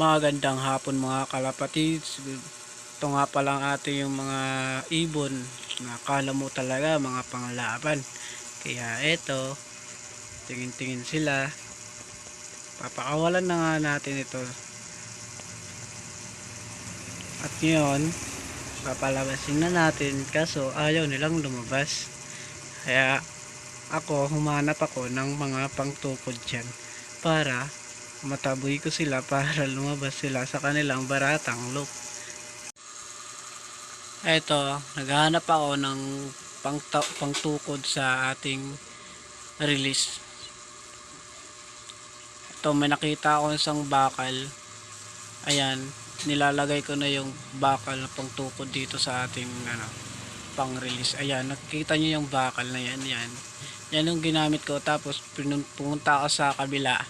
Magandang hapon mga kalapatids. Ito nga palang ating yung mga ibon. Nakala mo talaga mga panglaban. Kaya eto, tingin-tingin sila. Papakawalan na nga natin ito. At ngayon, papalabasin na natin kaso ayaw nilang lumabas. Kaya humanap ako ng mga pangtukod dyan para mataboy ko sila para lumabas sila sa kanilang baratang loop. Eto, naghahanap ako ng pangtukod sa ating release. Ito, may nakita ako isang bakal. Ayan, nilalagay ko na yung bakal na pangtukod dito sa ating pang release. Ayan, nakikita nyo yung bakal na yan. Yan yung ginamit ko. Tapos pumunta ako sa kabila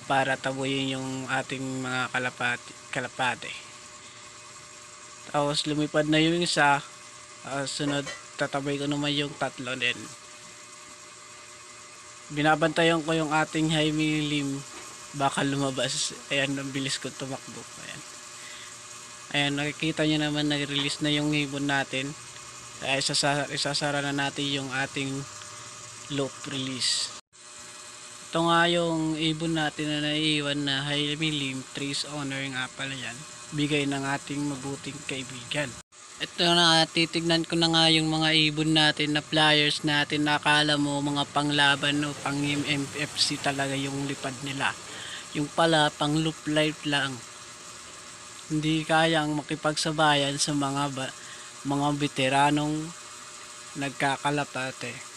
para tabuyin yung ating mga kalapate. Tapos lumipad na yung isa, sunod tatabay ko naman yung tatlo din. Binabantayan ko yung ating high milim baka lumabas. Ayan, ang bilis ko tumakbo. Ayan, nakikita nyo naman nag-release na yung ibon natin. Kaya isasara na natin yung ating loop release. Ito nga yung ibon natin na naiiwan na high milim, trace owner nga pala yan. Bigay ng ating mabuting kaibigan. Ito na, titignan ko na nga yung mga ibon natin na flyers natin. Nakala mo mga panglaban o pang MFC talaga yung lipad nila. Yung pala pang loop life lang. Hindi kayang makipagsabayan sa mga veteranong nagkakalapate.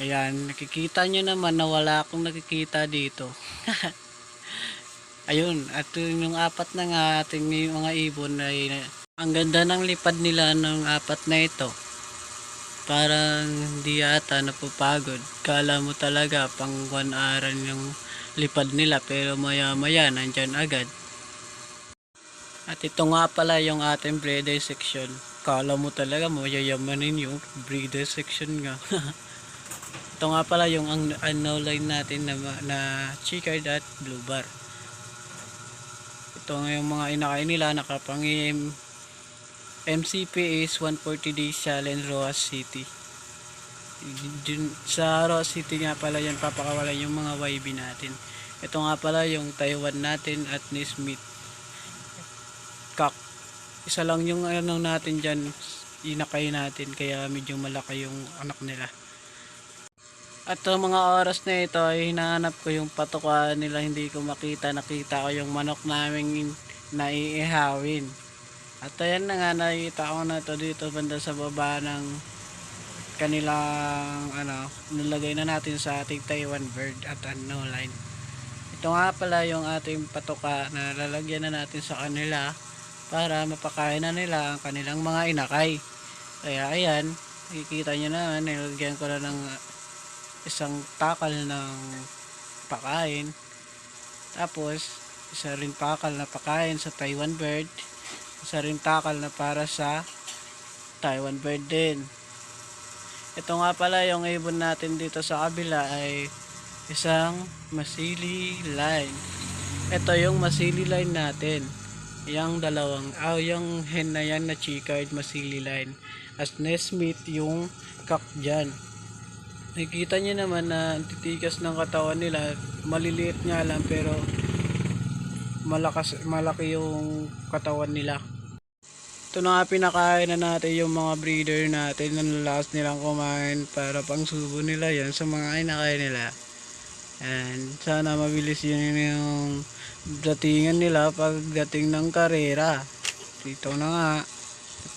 Ayan, nakikita nyo naman na wala akong nakikita dito. Ayun, at yung apat na nga ating mga ibon ay ang ganda ng lipad nila ng apat na ito. Parang hindi yata napapagod. Kala mo talaga pang 1 hour yung lipad nila pero maya maya nandyan agad. At ito nga pala yung ating breeder section. Kala mo talaga mayayamanin yung breeder section nga. Ito nga pala yung unknown line natin na checkered at blue bar. Ito nga yung mga inakain nila, nakapang MCP is 140 days challenge Roas City. Sa Roas City nga pala yan papakawalan yung mga YB natin. Ito nga pala yung Taiwan natin at Nesmith Kak. Isa lang yung natin dyan, inakay natin kaya medyo malaki yung anak nila. At mga oras na ito ay hinahanap ko yung patukaan nila, hindi ko nakita ko yung manok namin naiihawin. At ayan na nga, nakita ko na to dito banda sa baba ng kanilang nilagay na natin sa ating Taiwan bird at line. Ito nga pala yung ating patuka na lalagyan na natin sa kanila para mapakain na nila ang kanilang mga inakay. Kaya ayan, nakikita nyo na, nilagyan ko na ng isang takal ng pakain, tapos isa rin takal na pakain sa Taiwan bird, isa rin takal na para sa Taiwan bird din. Ito nga pala yung ibon natin dito sa kabila ay isang masili line. Ito yung masili line natin, yung yung hen na yan na checkered masili line, as Nesmith yung kak dyan. Nakikita nyo naman na titikas ng katawan nila, maliliit nga lang pero malaki yung katawan nila. Ito na nga, pinakain na natin yung mga breeder natin na last nilang kumain para pang subo nila yan sa mga inakay nila. And sana mabilis yun yung datingan nila pagdating ng karera. Dito na nga,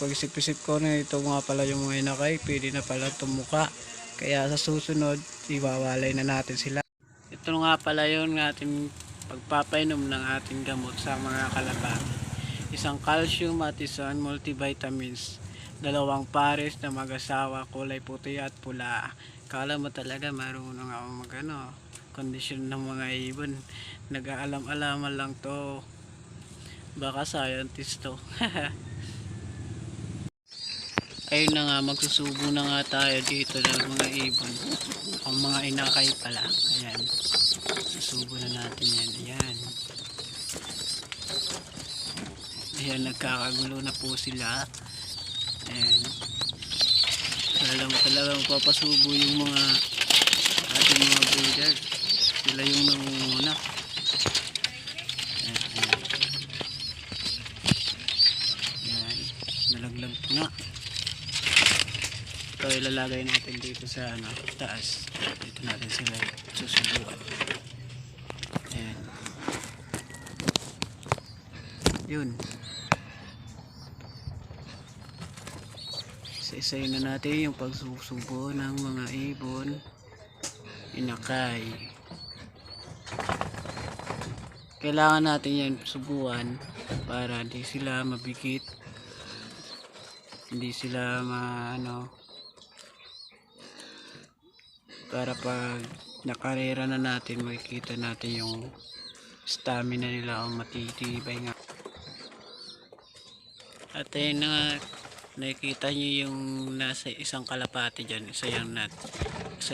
pag-isip-isip ko na ito nga pala yung mga inakay, pwede na pala tumuka. Kaya sa susunod, iwawalay na natin sila. Ito nga pala yun ng ating pagpapainom ng ating gamot sa mga kalapate. Isang calcium at isang multivitamins. 2 pares na mag-asawa, kulay puti at pula. Kala mo talaga marunong ako kondisyon ng mga ibon. Nag-aalam-alaman lang to. Baka scientist to. Ayun na nga, magsusubo na nga tayo dito ng mga ibon. Ang mga inakay pala. Ayan. Susubo na natin yan. Ayan. Ayan, nagkakagulo na po sila. Ayan. Alam mo talaga magpapasubo yung mga ating mga breeder. Sila yung nangunguna. Ayan, ayan. Ayan. Nalaglag nga. Ito ilalagay natin dito sa taas. Dito natin sila susubukan. Ayan. Yun. Isa-isayin na natin yung pagsusubo ng mga ibon, inakay. Kailangan natin yan subuan para hindi sila mabigit, hindi sila para pag nakarera na natin makikita natin yung stamina nila o matitibay nga. At ayun na, nakikita nyo yung nasa isang kalapati dyan, isa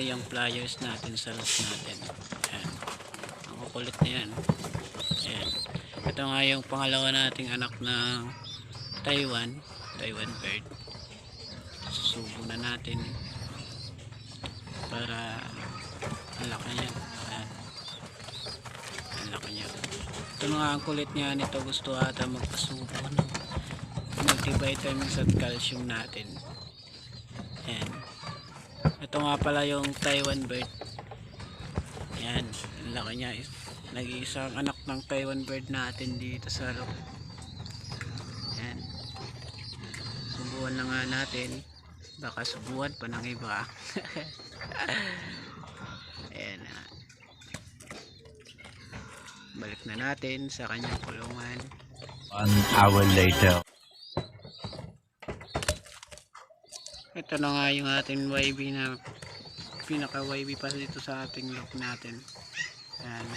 yung pliers natin sa loop natin. Ayan. Ang kukulit na yan. Ayan. Ito nga yung pangalawa nating anak ng Taiwan bird. Susubo na natin para ang laki niya. Ayan. Ang laki niya. Ito nga ang kulit niya nito, gusto ata magpasubo ng multivitamins at calcium natin. Ayan. Ito nga pala yung Taiwan bird. Ayan, ang laki niya. Nag-iisang anak ng Taiwan bird natin dito sa loob. Ayan. Subuan na nga natin. Baka subuan pa ng iba. Ayan na. Balik na natin sa kanyang kulungan. 1 hour later. Ito na nga yung ating YB na pinaka YB pa dito sa ating loop natin. Ayan,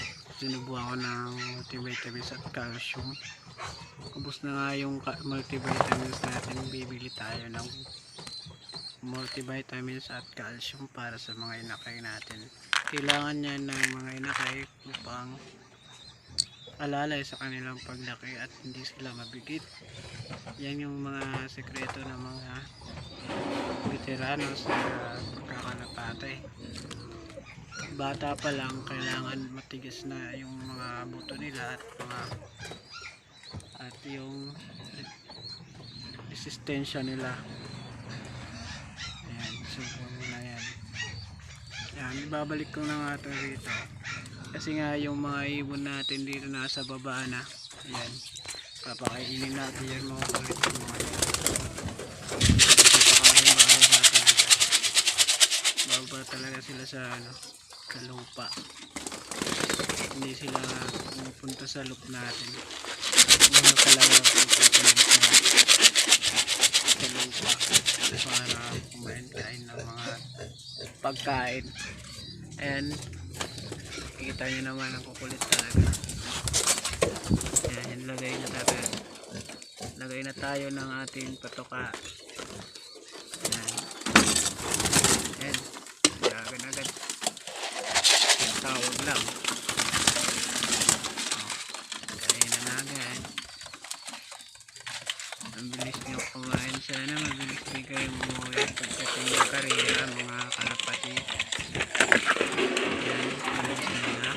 sinubuan ko ng multivitamins at calcium. Ubus na nga yung multivitamins natin, bibili tayo ng multivitamins at calcium para sa mga inakay natin. Kailangan yan ng mga inakay upang alalay sa kanilang paglaki at hindi sila mabigit. Yan yung mga sekreto ng mga veteranos na pagkakalapatay. Bata pa lang kailangan matigas na yung mga buto nila at yung resistensya nila. Ayan, subo na yan. Ayan, ibabalik ko na nga ito rito kasi nga yung mga ibon natin dito nasa baba na. Ayan, papakainin natin yan mga kulit yung mga baba talaga sila sa lupa. Hindi sila pupunta sa loop natin. Muna talaga pupunta sa lupa para kumain-kain ng mga pagkain. And kita nyo naman ang kukulit talaga. Ayan, lagay na tayo ng ating patoka. Ayan, agad tawag lang. Kaya na agad. Ang bilis nyo kumain. Sana mabilis din kayo umuwi pagdating ng karera mga kalapati. Ayan, mabilis nila.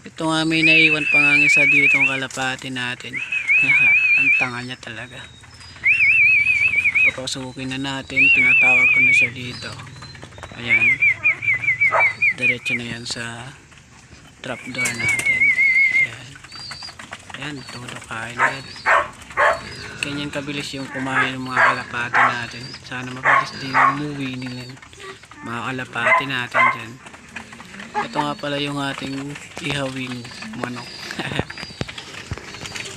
Ito nga may naiwan pa nga isa dito ang kalapati natin. Ang tanga niya talaga. Papasukin na natin. Pinatawag ko na siya dito. Ayan. Diretso na yan sa trapdoor natin. Ayan. Ayan. Todo kain agad. Ganyan kabilis yung kumain ng mga kalapati natin. Sana mabilis din umuwi nila mga kalapati natin dyan. Ito nga pala yung ating ihawing manok.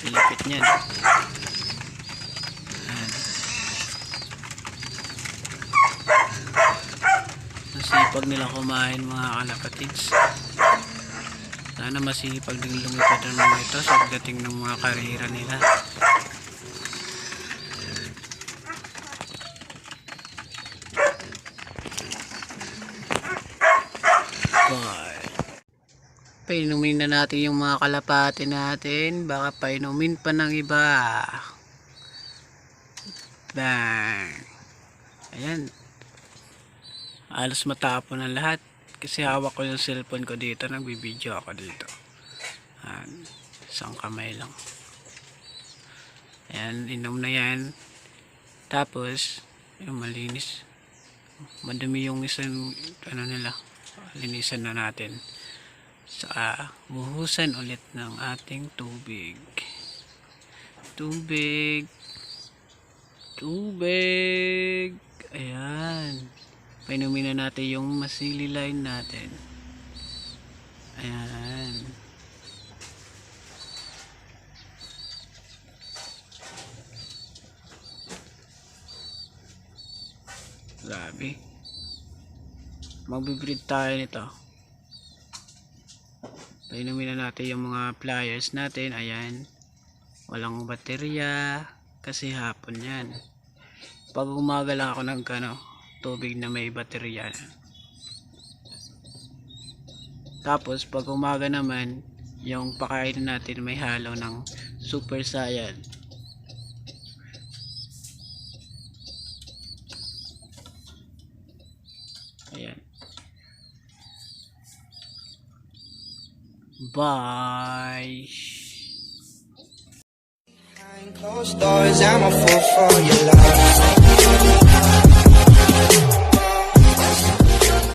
Lipit niyan. Ang sipag nila kumain mga kalapatids. Sana masipag din lumipad ng mga ito sa pagdating ng mga karera nila. Bye. Painumin na natin yung mga kalapati natin. Baka painumin pa ng iba. Bang. Ayan. Alos matapon ang lahat. Kasi hawak ko yung cellphone ko dito. Nagbibideo ako dito. Ayan. Isang kamay lang. Ayan. Inom na yan. Tapos, yung malinis. Madumi yung isang, ano nila. Linisan na natin. Saka, buhusan ulit ng ating tubig. Tubig. Tubig. Ayan. Painumin na natin yung masili line natin. Ayan. Grabe. Magbibreed tayo nito. Painumin na natin yung mga pliers natin. Ayan. Walang baterya. Kasi hapon yan. Pag umaga lang ako ng tubig na may baterya. Tapos pag umaga naman, yung pakain natin may halo ng Super Saiyan. Ayan. Bye. Behind closed doors, I'm a fool for your love.